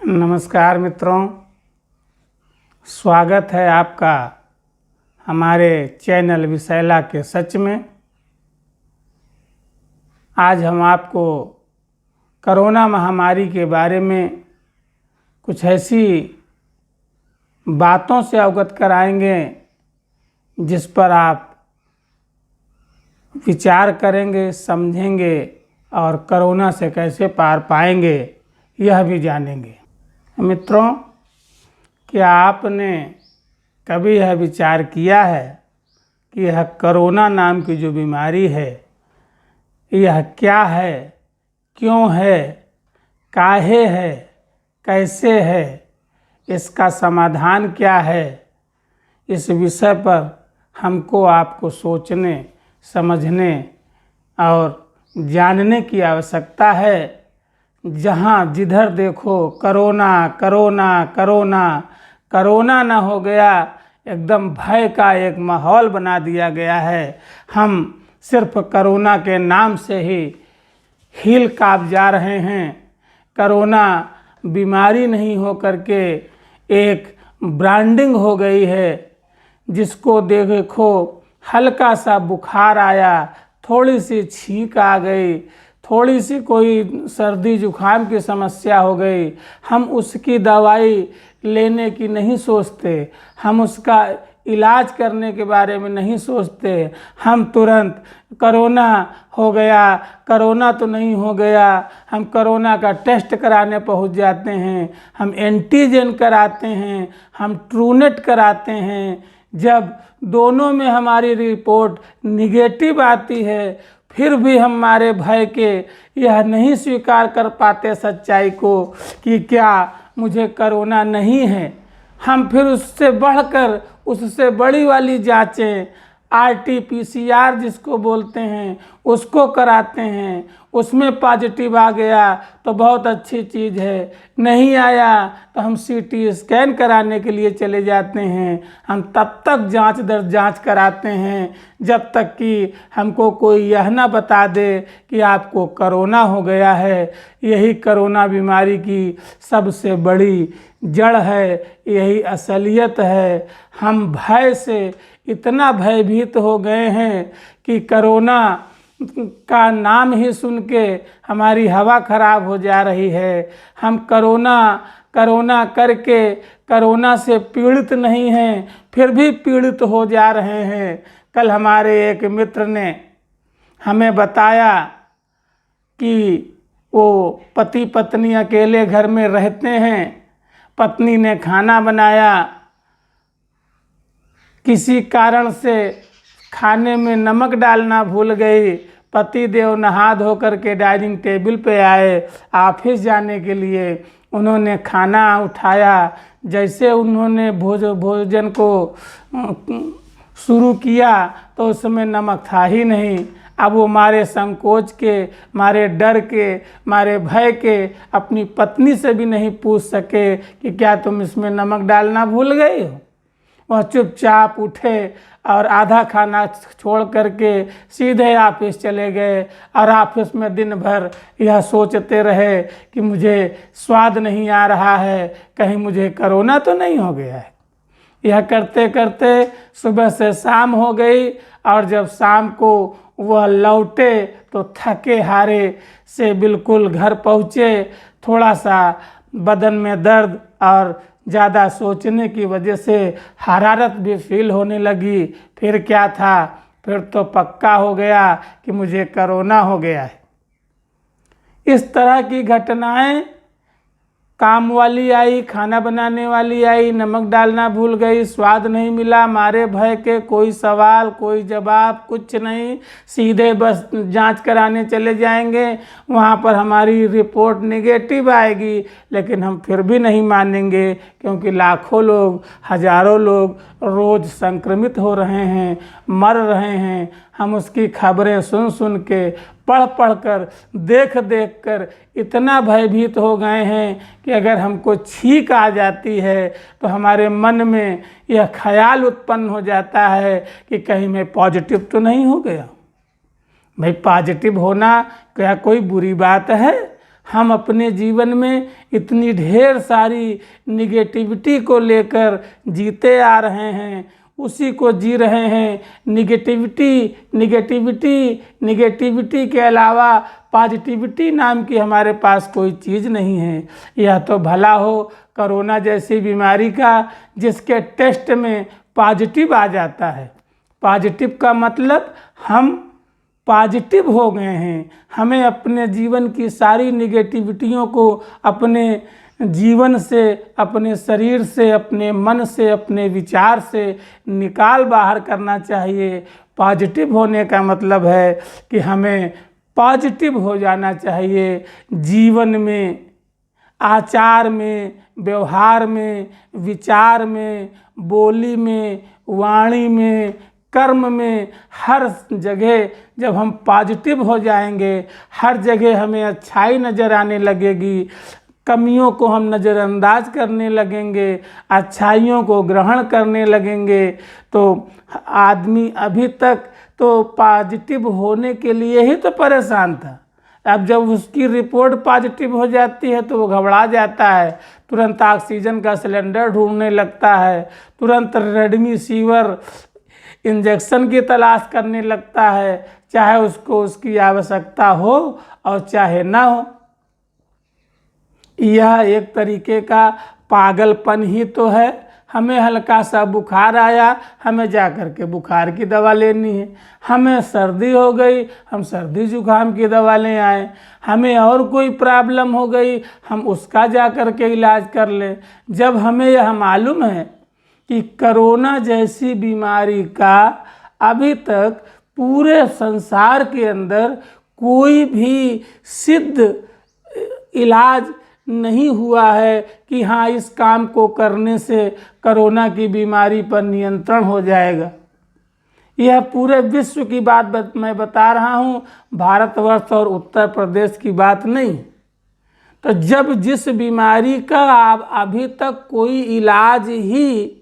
नमस्कार मित्रों, स्वागत है आपका हमारे चैनल विषैला के सच में। आज हम आपको कोरोना महामारी के बारे में कुछ ऐसी बातों से अवगत कराएंगे जिस पर आप विचार करेंगे, समझेंगे और कोरोना से कैसे पार पाएंगे यह भी जानेंगे। मित्रों, क्या आपने कभी यह विचार किया है कि यह कोरोना नाम की जो बीमारी है यह क्या है, क्यों है, काहे है, कैसे है, इसका समाधान क्या है? इस विषय पर हमको आपको सोचने, समझने और जानने की आवश्यकता है। जहाँ जिधर देखो कोरोना कोरोना कोरोना कोरोना ना हो गया, एकदम भय का एक माहौल बना दिया गया है। हम सिर्फ कोरोना के नाम से ही हिल काँप जा रहे हैं। कोरोना बीमारी नहीं हो करके एक ब्रांडिंग हो गई है, जिसको देखो हल्का सा बुखार आया, थोड़ी सी छींक आ गई, थोड़ी सी कोई सर्दी जुखाम की समस्या हो गई, हम उसकी दवाई लेने की नहीं सोचते, हम उसका इलाज करने के बारे में नहीं सोचते। हम तुरंत कोरोना हो गया, कोरोना तो नहीं हो गया, हम कोरोना का टेस्ट कराने पहुंच जाते हैं, हम एंटीजन कराते हैं, हम ट्रूनेट कराते हैं। जब दोनों में हमारी रिपोर्ट निगेटिव आती है, फिर भी हमारे भय के यह नहीं स्वीकार कर पाते सच्चाई को कि क्या मुझे कोरोना नहीं है। हम फिर उससे बढ़कर उससे बड़ी वाली जांचें RT-PCR जिसको बोलते हैं उसको कराते हैं। उसमें पॉजिटिव आ गया तो बहुत अच्छी चीज़ है, नहीं आया तो हम CT स्कैन कराने के लिए चले जाते हैं। हम तब तक जांच दर जांच कराते हैं जब तक कि हमको कोई यह ना बता दे कि आपको कोरोना हो गया है। यही कोरोना बीमारी की सबसे बड़ी जड़ है, यही असलियत है। हम भय से इतना भयभीत हो गए हैं कि कोरोना का नाम ही सुन के हमारी हवा खराब हो जा रही है। हम कोरोना करके कोरोना से पीड़ित नहीं हैं, फिर भी पीड़ित हो जा रहे हैं। कल हमारे एक मित्र ने हमें बताया कि वो पति पत्नी अकेले घर में रहते हैं, पत्नी ने खाना बनाया, किसी कारण से खाने में नमक डालना भूल गई। पति देव नहा धो करके डाइनिंग टेबल पे आए ऑफिस जाने के लिए। उन्होंने खाना उठाया, जैसे उन्होंने भोजन को शुरू किया तो उसमें नमक था ही नहीं। अब वो मारे संकोच के, मारे डर के, मारे भय के अपनी पत्नी से भी नहीं पूछ सके कि क्या तुम इसमें नमक डालना भूल गई हो। वह चुपचाप उठे और आधा खाना छोड़ करके सीधे ऑफिस चले गए और ऑफिस में दिन भर यह सोचते रहे कि मुझे स्वाद नहीं आ रहा है, कहीं मुझे कोरोना तो नहीं हो गया है। यह करते करते सुबह से शाम हो गई और जब शाम को वह लौटे तो थके हारे से बिल्कुल घर पहुँचे। थोड़ा सा बदन में दर्द और ज़्यादा सोचने की वजह से हरारत भी फील होने लगी। फिर क्या था, फिर तो पक्का हो गया कि मुझे कोरोना हो गया है। इस तरह की घटनाएं काम वाली आई, खाना बनाने वाली आई, नमक डालना भूल गई, स्वाद नहीं मिला, मारे भय के कोई सवाल कोई जवाब कुछ नहीं, सीधे बस जांच कराने चले जाएंगे। वहां पर हमारी रिपोर्ट निगेटिव आएगी, लेकिन हम फिर भी नहीं मानेंगे क्योंकि लाखों लोग, हजारों लोग रोज संक्रमित हो रहे हैं, मर रहे हैं। हम उसकी खबरें सुन सुन के, पढ़ पढ़ कर, देख देख कर इतना भयभीत हो गए हैं कि अगर हमको छींक आ जाती है तो हमारे मन में यह ख्याल उत्पन्न हो जाता है कि कहीं मैं पॉजिटिव तो नहीं हो गया। भाई, पॉजिटिव होना क्या कोई बुरी बात है? हम अपने जीवन में इतनी ढेर सारी निगेटिविटी को लेकर जीते आ रहे हैं, उसी को जी रहे हैं। निगेटिविटी के अलावा पॉजिटिविटी नाम की हमारे पास कोई चीज़ नहीं है। यह तो भला हो कोरोना जैसी बीमारी का जिसके टेस्ट में पॉजिटिव आ जाता है। पॉजिटिव का मतलब हम पॉजिटिव हो गए हैं। हमें अपने जीवन की सारी निगेटिविटियों को अपने जीवन से, अपने शरीर से, अपने मन से, अपने विचार से निकाल बाहर करना चाहिए। पॉजिटिव होने का मतलब है कि हमें पॉजिटिव हो जाना चाहिए। जीवन में, आचार में, व्यवहार में, विचार में, बोली में, वाणी में, कर्म में, हर जगह जब हम पॉजिटिव हो जाएंगे, हर जगह हमें अच्छाई नज़र आने लगेगी। कमियों को हम नज़रअंदाज करने लगेंगे, अच्छाइयों को ग्रहण करने लगेंगे। तो आदमी अभी तक तो पॉजिटिव होने के लिए ही तो परेशान था। अब जब उसकी रिपोर्ट पॉजिटिव हो जाती है तो वो घबरा जाता है, तुरंत ऑक्सीजन का सिलेंडर ढूंढने लगता है, तुरंत रेमडेसिविर इंजेक्शन की तलाश करने लगता है, चाहे उसको उसकी आवश्यकता हो और चाहे ना हो। यह एक तरीके का पागलपन ही तो है। हमें हल्का सा बुखार आया, हमें जा कर के बुखार की दवा लेनी है। हमें सर्दी हो गई, हम सर्दी जुकाम की दवा ले आए। हमें और कोई प्रॉब्लम हो गई, हम उसका जा कर के इलाज कर लें। जब हमें यह मालूम है कि कोरोना जैसी बीमारी का अभी तक पूरे संसार के अंदर कोई भी सिद्ध इलाज नहीं हुआ है कि हाँ इस काम को करने से कोरोना की बीमारी पर नियंत्रण हो जाएगा। यह पूरे विश्व की बात मैं बता रहा हूँ, भारतवर्ष और उत्तर प्रदेश की बात नहीं। तो जब जिस बीमारी का अभी तक कोई इलाज ही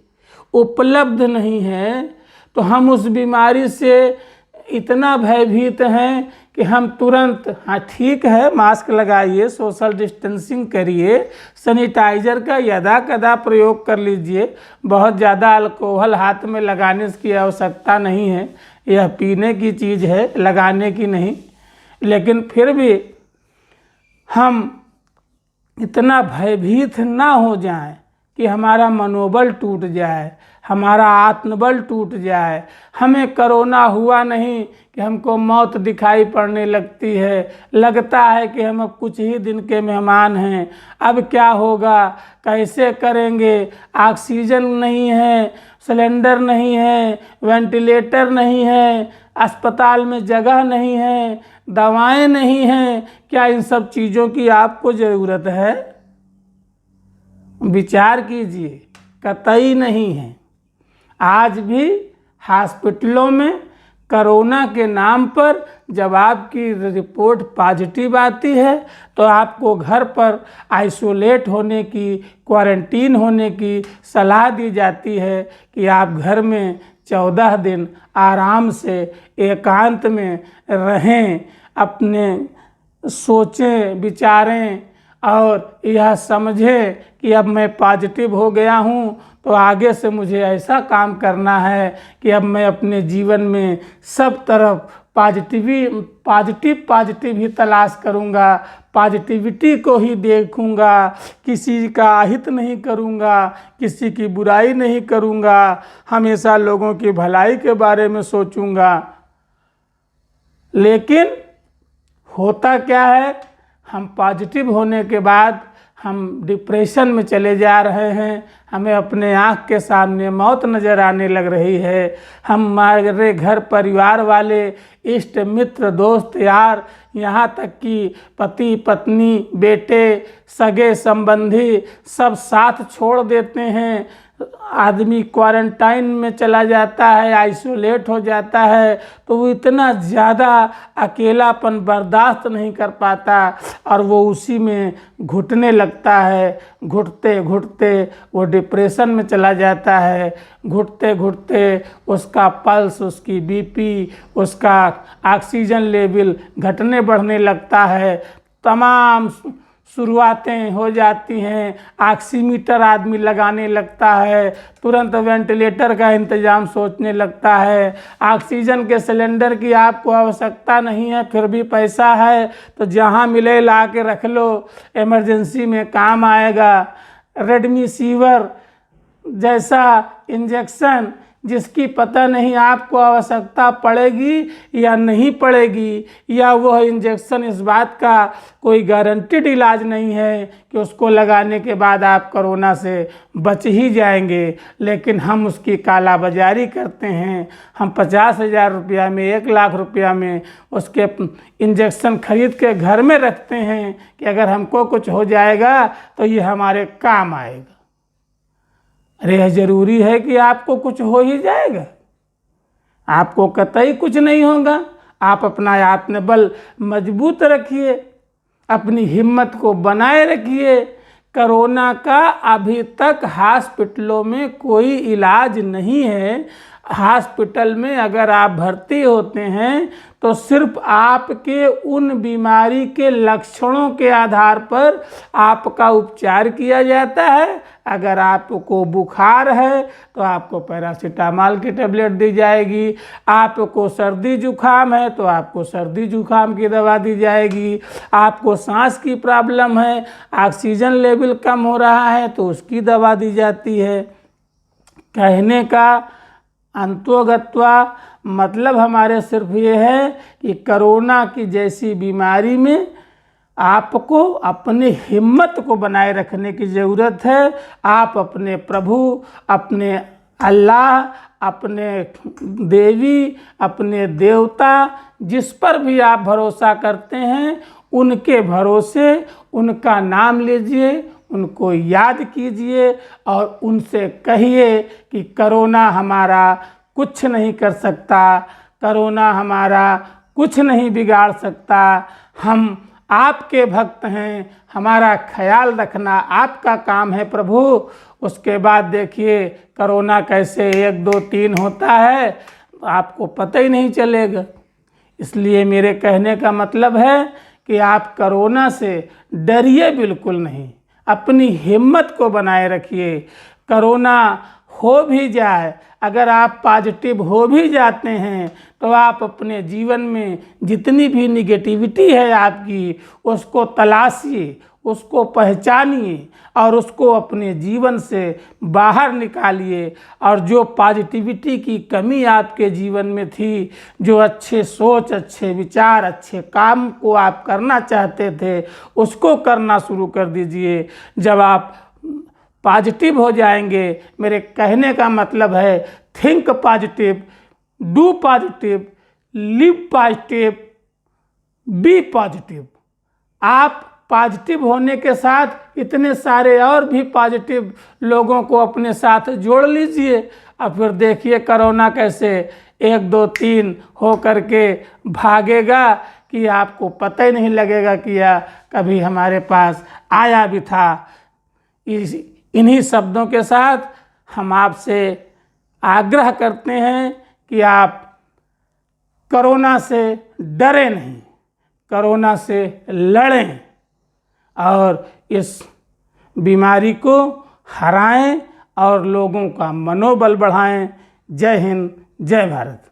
उपलब्ध नहीं है, तो हम उस बीमारी से इतना भयभीत हैं कि हम तुरंत, हाँ ठीक है, मास्क लगाइए, सोशल डिस्टेंसिंग करिए, सैनिटाइज़र का यदा कदा प्रयोग कर लीजिए। बहुत ज़्यादा अल्कोहल हाथ में लगाने की आवश्यकता नहीं है, यह पीने की चीज़ है, लगाने की नहीं। लेकिन फिर भी हम इतना भयभीत ना हो जाएं कि हमारा मनोबल टूट जाए, हमारा आत्मबल टूट जाए। हमें कोरोना हुआ नहीं कि हमको मौत दिखाई पड़ने लगती है, लगता है कि हम अब कुछ ही दिन के मेहमान हैं, अब क्या होगा, कैसे करेंगे, ऑक्सीजन नहीं है, सिलेंडर नहीं है, वेंटिलेटर नहीं है, अस्पताल में जगह नहीं है, दवाएं नहीं हैं। क्या इन सब चीज़ों की आपको ज़रूरत है? विचार कीजिए, कतई नहीं है। आज भी हॉस्पिटलों में कोरोना के नाम पर जब आपकी रिपोर्ट पॉजिटिव आती है तो आपको घर पर आइसोलेट होने की, क्वारंटीन होने की सलाह दी जाती है कि आप घर में 14 दिन आराम से एकांत में रहें, अपने सोचें, विचारें और यह समझें कि अब मैं पॉजिटिव हो गया हूँ तो आगे से मुझे ऐसा काम करना है कि अब मैं अपने जीवन में सब तरफ पॉजिटिव ही तलाश करूँगा, पॉजिटिविटी को ही देखूँगा, किसी का अहित नहीं करूँगा, किसी की बुराई नहीं करूँगा, हमेशा लोगों की भलाई के बारे में सोचूँगा। लेकिन होता क्या है, हम पॉजिटिव होने के बाद हम डिप्रेशन में चले जा रहे हैं। हमें अपने आँख के सामने मौत नज़र आने लग रही है। हमारे घर परिवार वाले, इष्ट मित्र, दोस्त यार, यहाँ तक कि पति पत्नी, बेटे, सगे संबंधी सब साथ छोड़ देते हैं। आदमी क्वारंटाइन में चला जाता है, आइसोलेट हो जाता है, तो वो इतना ज़्यादा अकेलापन बर्दाश्त नहीं कर पाता और वो उसी में घुटने लगता है। घुटते घुटते वो डिप्रेशन में चला जाता है। घुटते घुटते उसका पल्स, उसकी बीपी, उसका ऑक्सीजन लेवल घटने बढ़ने लगता है। तमाम शुरुआतें हो जाती हैं, ऑक्सीमीटर आदमी लगाने लगता है, तुरंत वेंटिलेटर का इंतज़ाम सोचने लगता है, ऑक्सीजन के सिलेंडर की आपको आवश्यकता नहीं है फिर भी पैसा है तो जहाँ मिले ला के रख लो, इमरजेंसी में काम आएगा। रेमडेसिविर जैसा इंजेक्शन जिसकी पता नहीं आपको आवश्यकता पड़ेगी या नहीं पड़ेगी, या वह इंजेक्शन इस बात का कोई गारंटीड इलाज नहीं है कि उसको लगाने के बाद आप कोरोना से बच ही जाएंगे, लेकिन हम उसकी कालाबाजारी करते हैं। हम 50,000 रुपया में 1,00,000 रुपया में उसके इंजेक्शन खरीद के घर में रखते हैं कि अगर हमको कुछ हो जाएगा तो ये हमारे काम आएगा। अरे यह जरूरी है कि आपको कुछ हो ही जाएगा? आपको कतई कुछ नहीं होगा। आप अपना आत्मबल मजबूत रखिए, अपनी हिम्मत को बनाए रखिए। कोरोना का अभी तक हॉस्पिटलों में कोई इलाज नहीं है। हॉस्पिटल में अगर आप भर्ती होते हैं तो सिर्फ आपके उन बीमारी के लक्षणों के आधार पर आपका उपचार किया जाता है। अगर आपको बुखार है तो आपको पैरासीटामोल की टेबलेट दी जाएगी, आपको सर्दी जुकाम है तो आपको सर्दी जुकाम की दवा दी जाएगी, आपको सांस की प्रॉब्लम है, ऑक्सीजन लेवल कम हो रहा है तो उसकी दवा दी जाती है। कहने का अंतोगत्वा मतलब हमारे सिर्फ ये है कि कोरोना की जैसी बीमारी में आपको अपनी हिम्मत को बनाए रखने की ज़रूरत है। आप अपने प्रभु, अपने अल्लाह, अपने देवी, अपने देवता, जिस पर भी आप भरोसा करते हैं उनके भरोसे उनका नाम लीजिए, उनको याद कीजिए और उनसे कहिए कि कोरोना हमारा कुछ नहीं कर सकता, कोरोना हमारा कुछ नहीं बिगाड़ सकता। हम आपके भक्त हैं, हमारा ख्याल रखना आपका काम है प्रभु। उसके बाद देखिए कोरोना कैसे 1 2 3 होता है आपको पता ही नहीं चलेगा। इसलिए मेरे कहने का मतलब है कि आप कोरोना से डरिए बिल्कुल नहीं, अपनी हिम्मत को बनाए रखिए। कोरोना हो भी जाए, अगर आप पॉजिटिव हो भी जाते हैं तो आप अपने जीवन में जितनी भी निगेटिविटी है आपकी उसको तलाशिए, उसको पहचानिए और उसको अपने जीवन से बाहर निकालिए। और जो पॉजिटिविटी की कमी आपके जीवन में थी, जो अच्छे सोच, अच्छे विचार, अच्छे काम को आप करना चाहते थे उसको करना शुरू कर दीजिए। जब आप पॉजिटिव हो जाएंगे, मेरे कहने का मतलब है think positive, do positive, live positive, be positive. आप पॉजिटिव होने के साथ इतने सारे और भी पॉजिटिव लोगों को अपने साथ जोड़ लीजिए और फिर देखिए कोरोना कैसे 1 2 3 हो करके भागेगा कि आपको पता ही नहीं लगेगा कि यह कभी हमारे पास आया भी था। इन्हीं शब्दों के साथ हम आपसे आग्रह करते हैं कि आप कोरोना से डरें नहीं, कोरोना से लड़ें और इस बीमारी को हराएं और लोगों का मनोबल बढ़ाएं। जय हिंद, जय भारत।